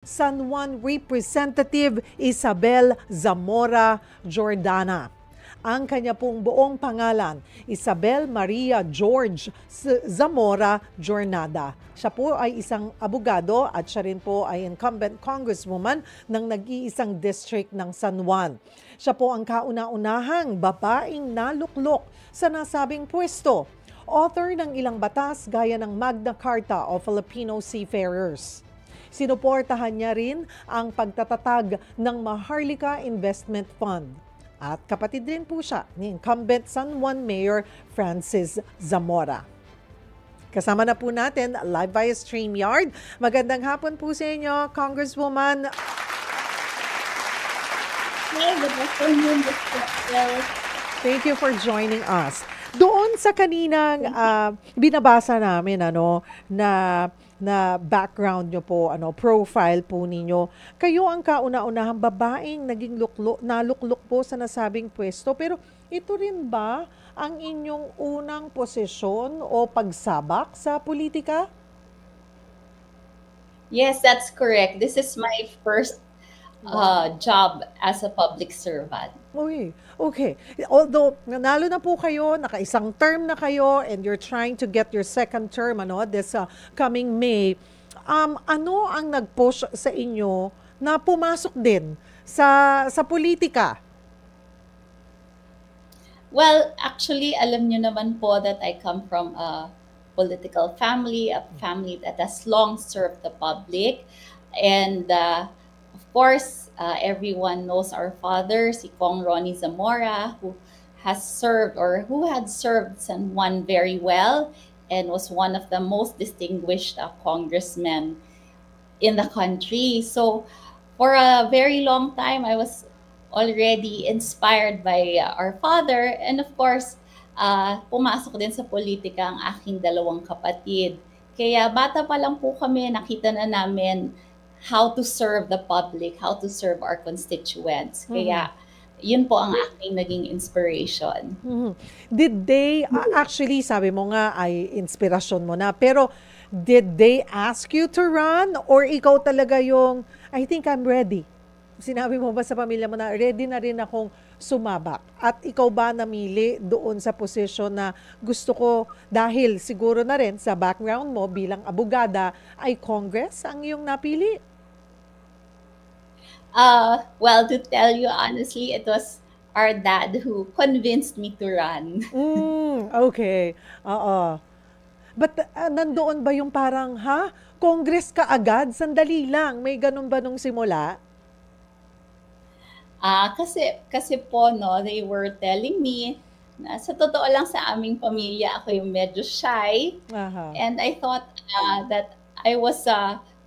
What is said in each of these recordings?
San Juan Representative Isabel Zamora Jordana. Ang kanya pong buong pangalan, Isabel Maria George Zamora Jornada. Siya po ay isang abogado at siya rin po ay incumbent congresswoman ng nag-iisang district ng San Juan. Siya po ang kauna-unahang babaeng naluklok sa nasabing pwesto. Author ng ilang batas gaya ng Magna Carta of Filipino Seafarers. Sinuportahan niya rin ang pagtatatag ng Maharlika Investment Fund. At kapatid din po siya ni incumbent San Juan Mayor Francis Zamora. Kasama na po natin live via StreamYard. Magandang hapon po sa inyo, Congresswoman. Hi, good afternoon, Mr. Well. Thank you for joining us. Doon sa kaninang binabasa namin na background nyo po, profile po ninyo, kayo ang kauna-unahang babaeng naging naluklok po sa nasabing pwesto. Pero ito rin ba ang inyong unang posisyon o pagsabak sa politika? Yes, that's correct. This is my first job as a public servant. Uy, okay. Although, nanalo na po kayo, nakaisang term na kayo, and you're trying to get your second term, this coming May, ano ang nag-push sa inyo na pumasok din sa politika? Well, actually, alam nyo naman po that I come from a political family, a family that has long served the public. And of course, everyone knows our father, si Kong Ronnie Zamora, who had served San Juan very well and was one of the most distinguished congressmen in the country. So for a very long time, I was already inspired by our father. And of course, pumasok din sa politika ang aking dalawang kapatid. Kaya bata pa lang po kami, nakita na namin how to serve the public, how to serve our constituents. Kaya yun po ang aking naging inspiration. Did they, actually sabi mo nga ay inspirasyon mo na, pero did they ask you to run or ikaw talaga yung, I think I'm ready? Sinabi mo ba sa pamilya mo na ready na rin akong sumabak? At ikaw ba namili doon sa posisyon na gusto ko, dahil siguro na rin sa background mo bilang abogada, ay Congress ang iyong napili? Well, to tell you honestly, it was our dad who convinced me to run. Okay. Oo. But nandoon ba yung parang, Congress ka agad? Sandali lang. May ganun ba nung simula? Kasi po, they were telling me na sa totoo lang sa aming pamilya, ako yung medyo shy. And I thought that I was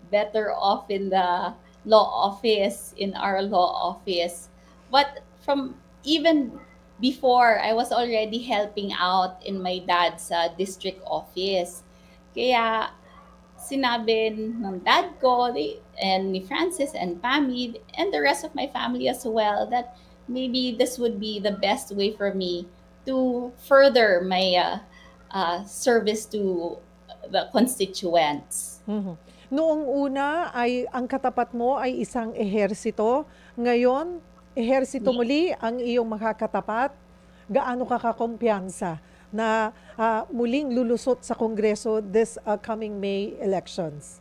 better off in the law office, in our law office. But from even before, I was already helping out in my dad's district office. Kaya sinabi ng dad ko and ni Francis and Pammy and the rest of my family as well that maybe this would be the best way for me to further my service to the constituents. Noong una ay ang katapat mo ay isang ehersito. Ngayon, ehersito muli ang iyong makakatapat. Gaano ka kakumpiyansa na muling lulusot sa Kongreso this coming May elections?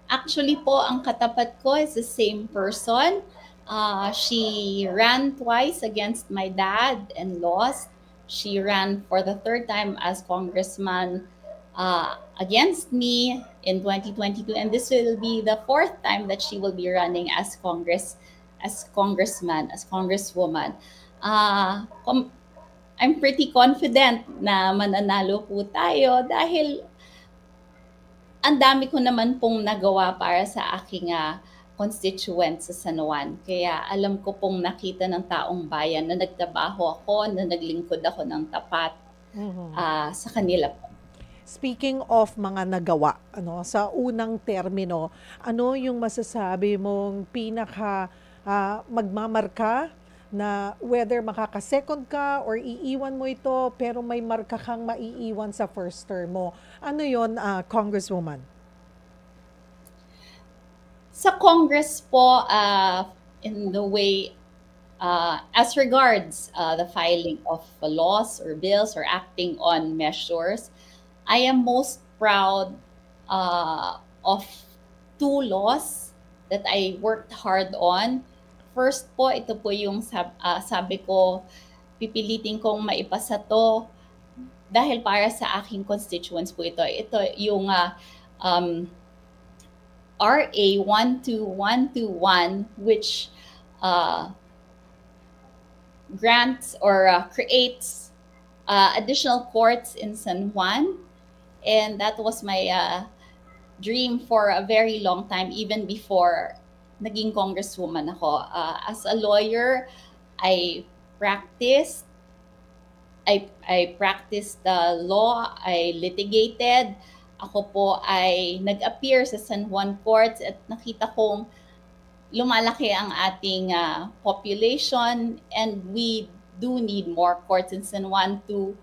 Actually po, ang katapat ko is the same person. She ran twice against my dad and lost. She ran for the third time as congressman against me in 2022, and this will be the fourth time that she will be running as congresswoman. I'm pretty confident na mananalo po tayo dahil ang dami ko naman pong nagawa para sa aking constituents sa San Juan. Kaya alam ko pong nakita ng taong bayan na nagtrabaho ako, na naglingkod ako ng tapat sa kanila po. Speaking of mga nagawa, sa unang termino, ano yung masasabi mong pinaka magmamarka na whether makaka-second ka or iiwan mo ito pero may marka kang maiiwan sa first term mo? Ano yon, Congresswoman? Sa Congress po, in the way, as regards the filing of laws or bills or acting on measures, I am most proud of two laws that I worked hard on. First po, ito po yung sabi ko, pipilitin kong maipasa to dahil para sa aking constituents po ito. Ito yung RA 12121, which grants or creates additional courts in San Juan. And that was my dream for a very long time, even before naging congresswoman ako. As a lawyer, I practiced the law, I litigated. Ako po ay nag-appear sa San Juan courts at nakita kong lumalaki ang ating population, and we do need more courts in San Juan to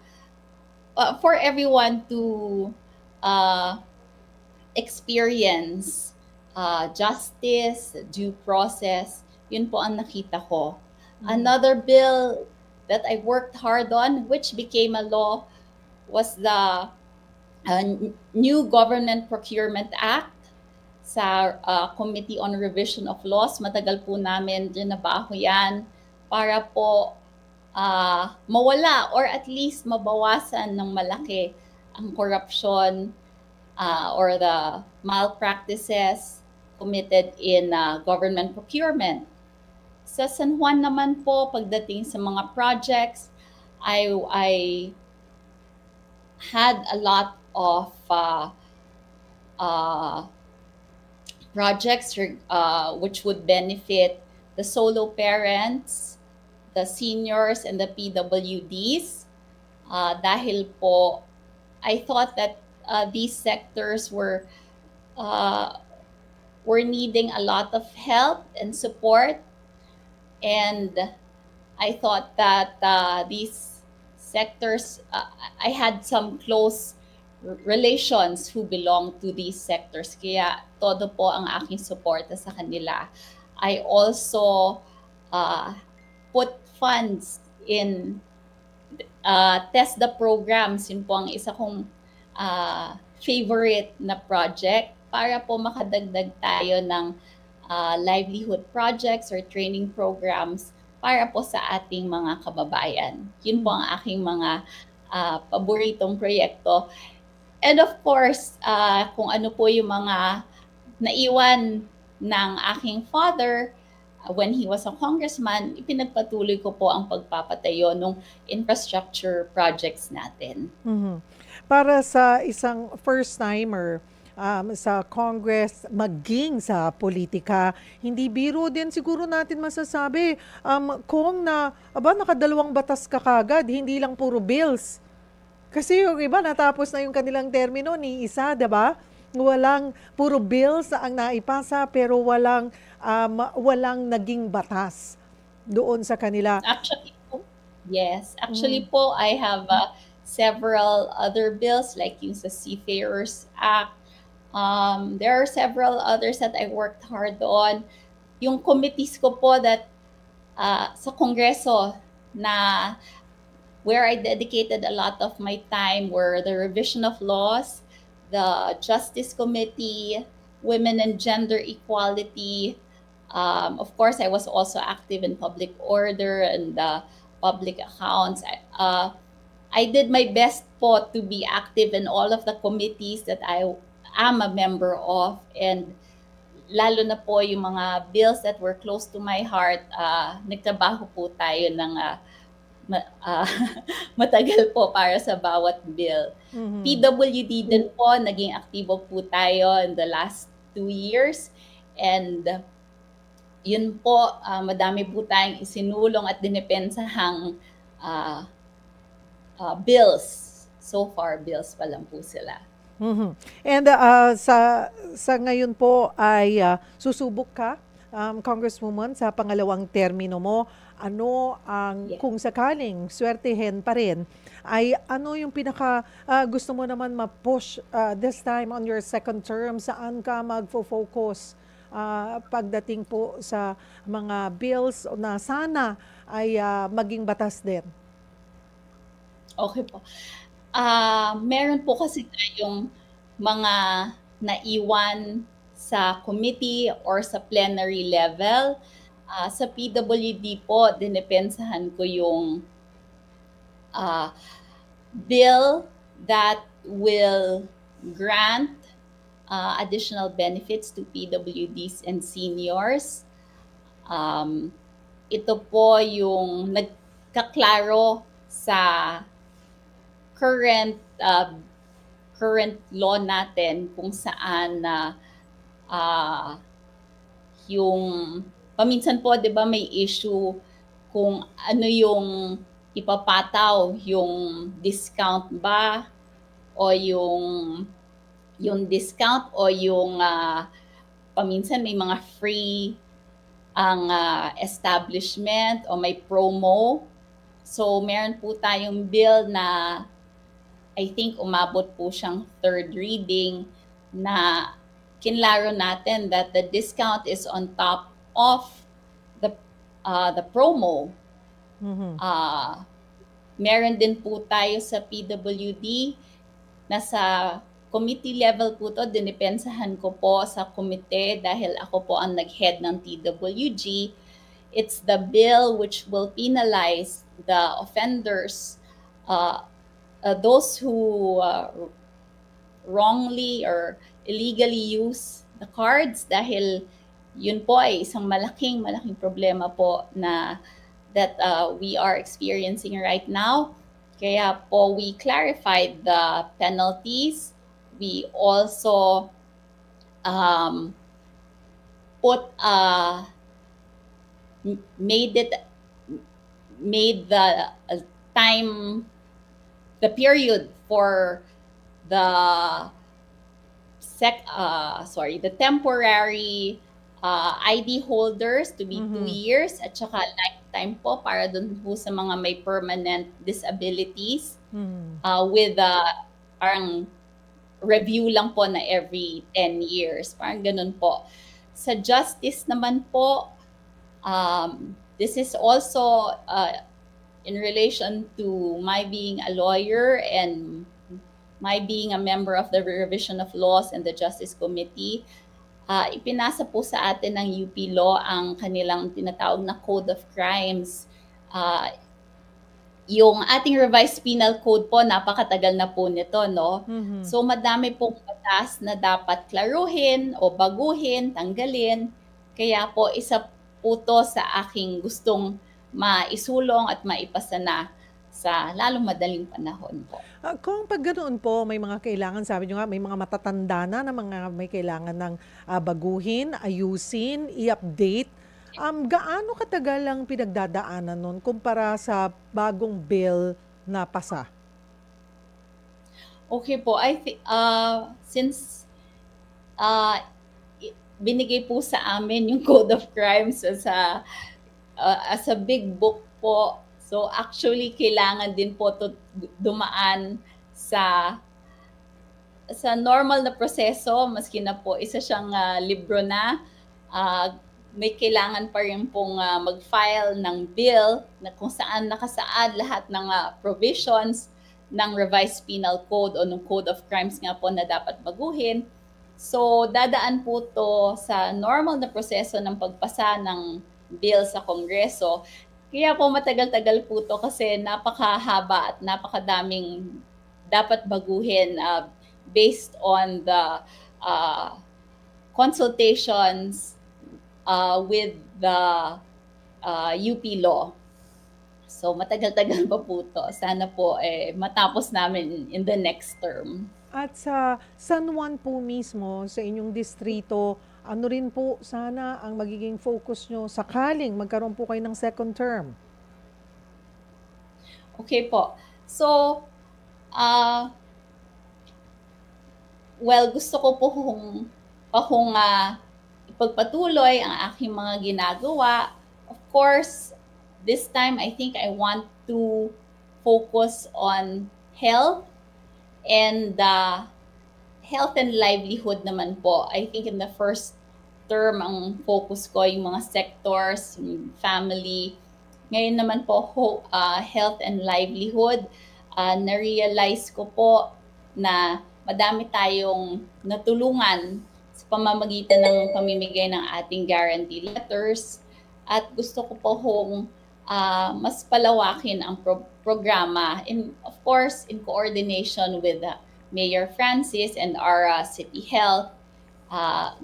for everyone to experience justice, due process. Yun po ang nakita ko. Another bill that I worked hard on, which became a law, was the new Government Procurement Act sa Committee on Revision of Laws. Matagal po namin dinabaho yan para po mawala or at least mabawasan ng malaki ang corruption or the malpractices committed in government procurement. Sa San Juan naman po, pagdating sa mga projects, I had a lot of projects which would benefit the solo parents, the seniors, and the PWDs. Dahil po, I thought that these sectors were needing a lot of help and support. And I thought that these sectors, I had some close relations who belong to these sectors. Kaya todo po ang aking suporta sa kanila. I also put funds in TESDA programs. Yun po ang isa kong favorite na project para po makadagdag tayo ng livelihood projects or training programs para po sa ating mga kababayan. Yun po ang aking mga paboritong proyekto. And of course, kung ano po yung mga naiwan ng aking father when he was a congressman, ipinagpatuloy ko po ang pagpapatayo ng infrastructure projects natin. Para sa isang first-timer sa Congress, maging sa politika, hindi biro din siguro natin masasabi kung nakadalawang batas ka kagad, hindi lang puro bills. Kasi yung iba, natapos na yung kanilang termino ni isa, diba? Walang puro bills ang naipasa, pero walang naging batas doon sa kanila. Actually po, yes. Actually po, I have several other bills like yung sa Seafarers Act. There are several others that I worked hard on. Yung committees ko po that sa Kongreso na where I dedicated a lot of my time were the revision of laws, the Justice Committee, Women and Gender Equality. Of course, I was also active in public order and public accounts. I did my best po to be active in all of the committees that I am a member of, and lalo na po yung mga bills that were close to my heart, nagtrabaho po tayo ng matagal po para sa bawat bill. PWD din po, naging aktibo po tayo in the last 2 years. And yun po, madami po tayong isinulong at dinepensahang bills. So far, bills pa lang po sila. And sa ngayon po ay susubok ka, Congresswoman, sa pangalawang termino mo. Ano ang, kung sakaling swertehin pa rin, ay ano yung pinaka gusto mo naman ma-push this time on your second term? Saan ka magfo-focus pagdating po sa mga bills na sana ay maging batas din? Okay po. Meron po kasi tayong mga naiwan sa committee or sa plenary level. Sa PWD po, dinepensahan ko yung uh, bill that will grant additional benefits to PWDs and seniors. Ito po yung nagkaklaro sa current law natin kung saan yung paminsan po 'di ba may issue kung ano yung ipapataw, yung discount ba o yung discount o yung paminsan may mga free ang establishment o may promo. So meron po tayong bill na I think umabot po siyang third reading na kinlaro natin that the discount is on top of the promo. Meron din po tayo sa PWD, nasa committee level po to, dinipensahan ko po sa komite dahil ako po ang nag-head ng TWG. It's the bill which will penalize the offenders, those who wrongly or illegally use the cards dahil yun po ay isang malaking problema po na that we are experiencing right now. Kaya po we clarified the penalties. We also made the time, the period for the the temporary ID holders to be 2 years at saka lifetime po para dun po sa mga may permanent disabilities with parang review lang po na every 10 years. Parang ganun po. Sa justice naman po, this is also in relation to my being a lawyer and my being a member of the Revision of Laws and the Justice Committee. Ipinasa po sa atin ng UP Law ang kanilang tinatawag na Code of Crimes. Yung ating revised penal code po, napakatagal na po nito, no? So madami pong batas na dapat klaruhin o baguhin, tanggalin. Kaya po isa po to sa aking gustong maisulong at maipasa na sa lalong madaling panahon po. Kung pag ganoon po, may mga kailangan, sabi nyo nga, may mga matatanda na mga may kailangan ng baguhin, ayusin, i-update. Gaano katagal ang pinagdadaanan nun kumpara sa bagong bill na pasa? Okay po, I think since binigay po sa amin yung Code of Crimes as a big book po. So actually kailangan din po to dumaan sa normal na proseso, maski na po isa siyang libro na, may kailangan pa rin pong mag-file ng bill na kung saan nakasaad lahat ng provisions ng revised penal code o ng Code of Crimes nga po na dapat baguhin. So dadaan po to sa normal na proseso ng pagpasa ng bill sa Kongreso. Kaya po matagal-tagal po to kasi napakahaba at napakadaming dapat baguhin based on the consultations with the UP Law. So matagal-tagal pa po to. Sana po matapos namin in the next term. At sa San Juan po mismo, sa inyong distrito, ano rin po sana ang magiging focus nyo sakaling magkaroon po kayo ng second term? Okay po. So, well, gusto ko po kung ipagpatuloy ang aking mga ginagawa. Of course, this time I think I want to focus on health and livelihood naman po. I think in the first term, ang focus ko yung mga sectors, family. Ngayon naman po, health and livelihood. Na-realize ko po na madami tayong natulungan sa pamamagitan ng pamimigay ng ating guarantee letters. At gusto ko po mas palawakin ang programa. Of course, in coordination with Mayor Francis and our City Health.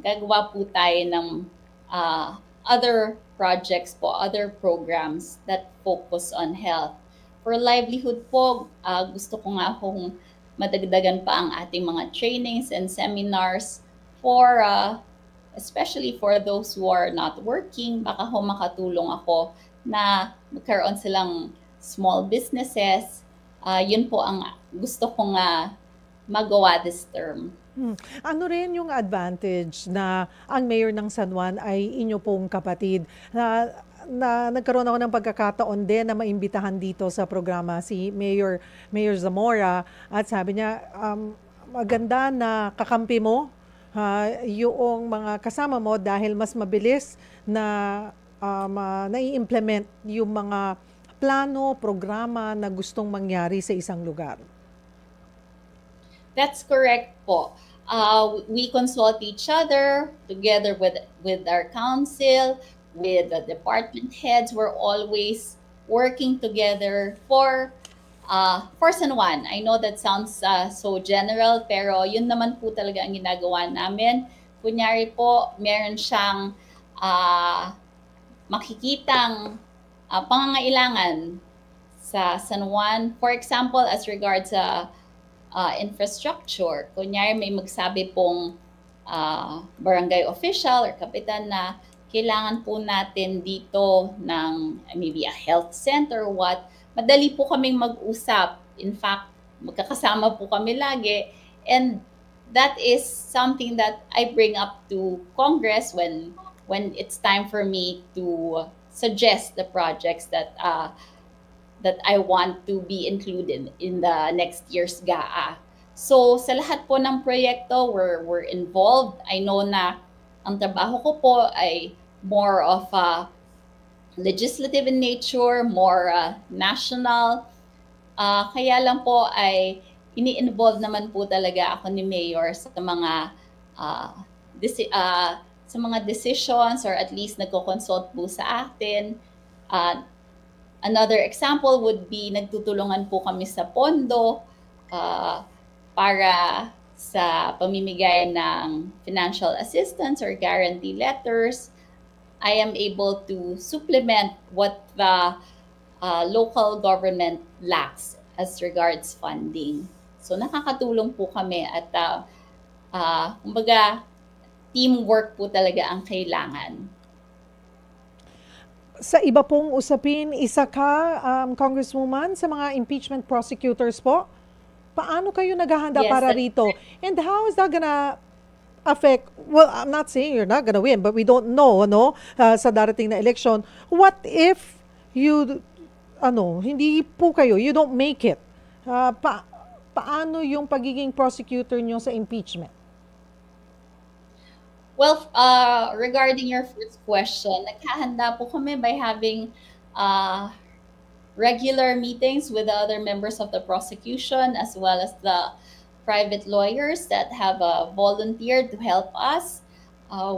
Gagawa po tayo ng other projects po, other programs that focus on health. For livelihood po, gusto ko nga madagdagan pa ang ating mga trainings and seminars for especially for those who are not working. Baka makatulong ako na magkaroon silang small businesses. Yun po ang gusto kong magawa this term. Ano rin yung advantage na ang mayor ng San Juan ay inyo pong kapatid? Na nagkaroon ako ng pagkakataon din na maimbitahan dito sa programa si Mayor Zamora, at sabi niya, maganda na kakampi mo yung mga kasama mo dahil mas mabilis na nai-implement yung mga plano, programa na gustong mangyari sa isang lugar. That's correct po. We consult each other together with our council, with the department heads. We're always working together for San Juan. I know that sounds so general, pero yun naman po talaga ang ginagawa namin. Kunyari po, meron siyang makikitang pangangailangan sa San Juan. For example, as regards sa infrastructure. Kunyari may magsabi pong barangay official or kapitan na kailangan po natin dito ng maybe a health center or what, madali po kaming mag-usap. In fact, magkakasama po kami lagi. And that is something that I bring up to Congress when it's time for me to suggest the projects that I want to be included in the next year's GAA. So sa lahat po ng proyekto, we're involved. I know na ang trabaho ko po ay more of legislative in nature, more national. Kaya lang po ay ini-involve naman po talaga ako ni Mayor sa mga decisions, or at least nagko-consult po sa atin. Another example would be nagtutulungan po kami sa pondo para sa pamimigay ng financial assistance or guarantee letters. I am able to supplement what the local government lacks as regards funding. So nakakatulong po kami at kumbaga teamwork po talaga ang kailangan. Sa iba pong usapin, isa ka, Congresswoman, sa mga impeachment prosecutors po. Paano kayo naghahanda para rito? And how is that gonna affect, well, I'm not saying you're not gonna win, but we don't know, sa darating na election. What if hindi po kayo, you don't make it? Paano yung pagiging prosecutor nyo sa impeachment? Well, regarding your first question, naghahanda po kami by having regular meetings with the other members of the prosecution as well as the private lawyers that have volunteered to help us.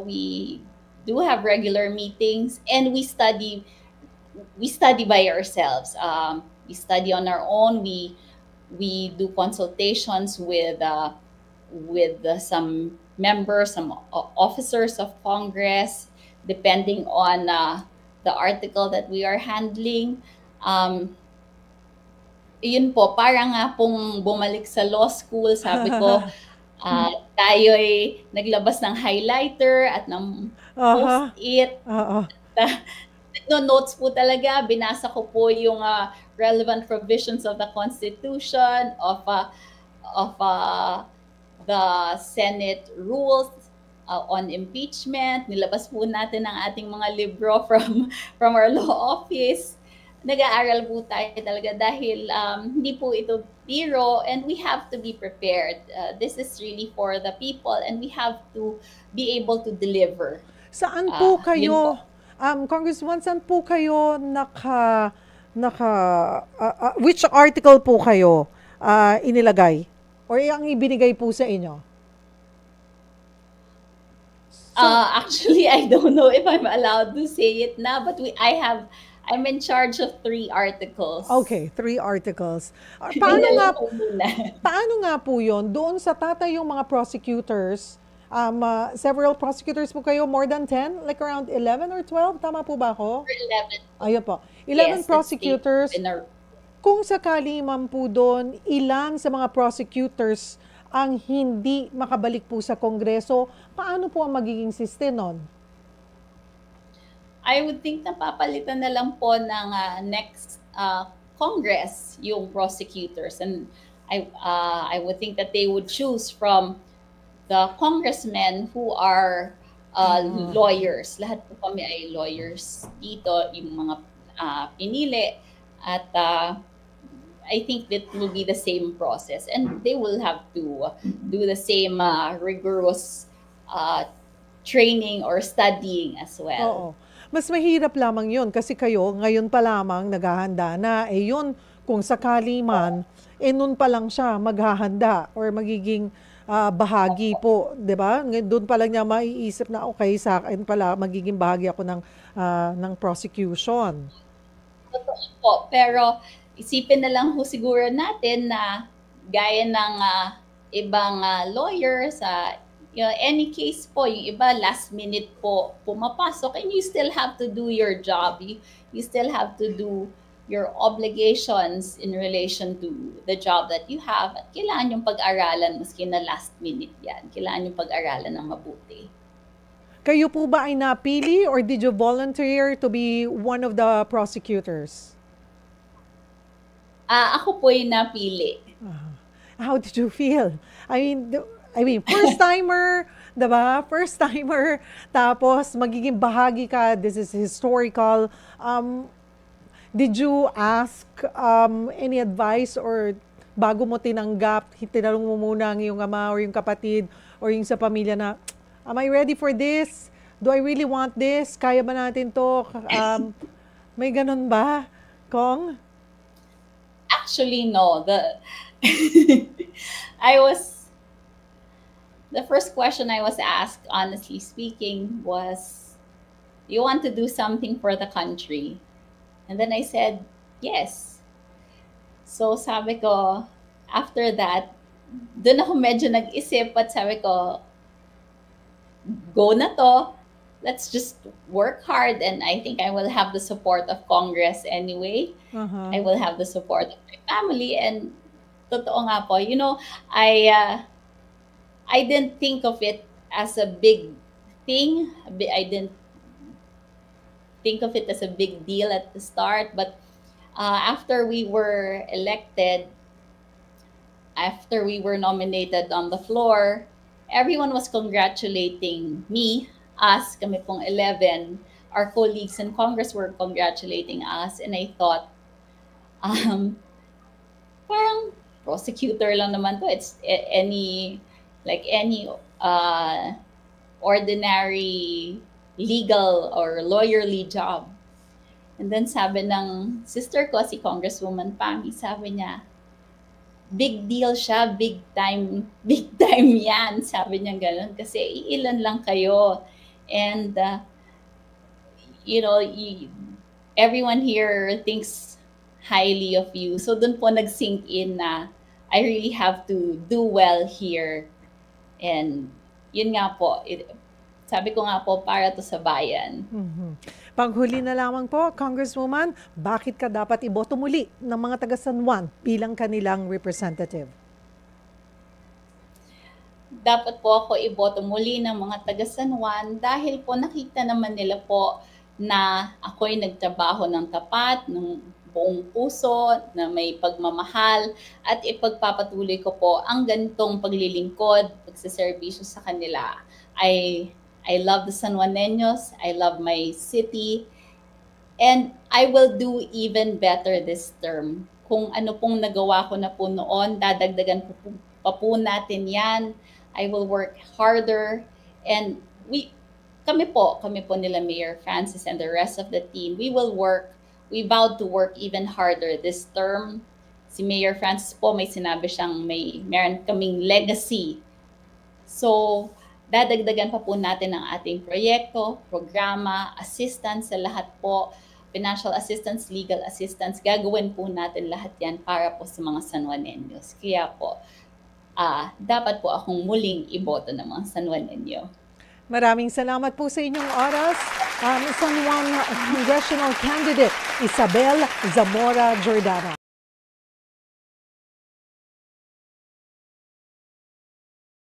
We do have regular meetings and we study by ourselves. We study on our own. We do consultations with some members, some officers of Congress, depending on the article that we are handling. Yun po, parang nga pong bumalik sa law school, sabi ko, tayo ay naglabas ng highlighter at ng post-it. Notes po talaga, binasa ko po yung relevant provisions of the Constitution, of the Senate rules on impeachment. Nilabas po natin ang ating mga libro from our law office. Nag-aaral po tayo talaga dahil hindi po ito biro and we have to be prepared. This is really for the people and we have to be able to deliver. Saan po Yun po. kayo, Congressman, saan po kayo which article po kayo inilagay? Or ang ibinigay po sa inyo? Actually, I don't know if I'm allowed to say it now, but I'm in charge of 3 articles. Okay, 3 articles. Yun na lang po muna. Paano nga po yun? Doon sa tatay yung mga prosecutors, several prosecutors po kayo, more than 10? Like around 11 or 12? Tama po ba ako? 11. Ayun po. 11 Yes, prosecutors. in Kung sakali man po doon, ilan sa mga prosecutors ang hindi makabalik po sa Kongreso, paano po ang magiging system nun? I would think na papalitan na lang po ng next Congress yung prosecutors, and I would think that they would choose from the congressmen who are lawyers. Lahat po kami ay lawyers dito, yung mga pinili, at I think that will be the same process, and they will have to do the same rigorous training or studying as well. Oo. Mas mahirap lamang yun kasi kayo ngayon pa lamang naghahanda na. Yun, kung sakali man, nun pa lang siya maghahanda or magiging bahagi po, di ba? Doon pa lang niya maiisip na okay, sa akin pala magiging bahagi ako ng prosecution. Totoo po, pero isipin na lang ho siguro natin na gaya ng ibang lawyers, any case po, yung iba last minute po pumapasok, and you still have to do your job. You still have to do your obligations in relation to the job that you have. At kailangan yung pag-aralan, maski na last minute yan. Kailangan yung pag-aralan ng mabuti. Kayo po ba ay napili or did you volunteer to be one of the prosecutors? Ako po yung napili. How did you feel? I mean, first timer, 'di ba? First timer, tapos magiging bahagi ka. This is historical. Did you ask any advice, or bago mo tinanggap, tinanong mo muna ang iyong ama or yung kapatid or yung sa pamilya na, am I ready for this? Do I really want this? Kaya ba natin to? May ganun ba, Kong? Actually, no. The first question I was asked, honestly speaking, was, "You want to do something for the country?" And then I said, "Yes." So sabi ko, after that, doon ako medyo nag-isip, at sabi ko, go na to. Let's just work hard, and I think I will have the support of Congress anyway. I will have the support of my family, and totoo nga po, I didn't think of it as a big thing. I didn't think of it as a big deal at the start, but after we were elected, after we were nominated on the floor, everyone was congratulating me, us, kami pong 11, our colleagues in Congress were congratulating us, and I thought, parang prosecutor lang naman to. It's any ordinary legal or lawyerly job. And then sabi ng sister ko, si Congresswoman Pami, sabi niya, big deal siya, big time yan. Sabi niya ganun, kasi ilan lang kayo. And, everyone here thinks highly of you. So dun po nag-sink in na I really have to do well here. And yun nga po, sabi ko nga po, para to sa bayan. Panghuli na lamang po, Congresswoman, bakit ka dapat iboto muli ng mga taga San Juan bilang kanilang representative? Dapat po ako iboto muli ng mga taga San Juan dahil po nakita naman nila po na ako'y nagtrabaho ng tapat, ng buong puso, na may pagmamahal, at ipagpapatuloy ko po ang ganitong paglilingkod, pagsiservisyo sa kanila. I love the San Juaneños, I love my city, and I will do even better this term. Kung ano pong nagawa ko na po noon, dadagdagan pa po natin yan. I will work harder, and kami po nila Mayor Francis and the rest of the team, we vowed to work even harder this term. Si Mayor Francis po, may sinabi siyang meron kaming legacy. So, dadagdagan pa po natin ang ating proyekto, programa, assistance sa lahat po, financial assistance, legal assistance. Gagawin po natin lahat yan para po sa mga San Juaneños. Kaya po, dapat po akong muling iboto ng mga San Juaneño. Maraming salamat po sa inyong oras. San Juan Congressional Candidate Isabel Zamora Jordana.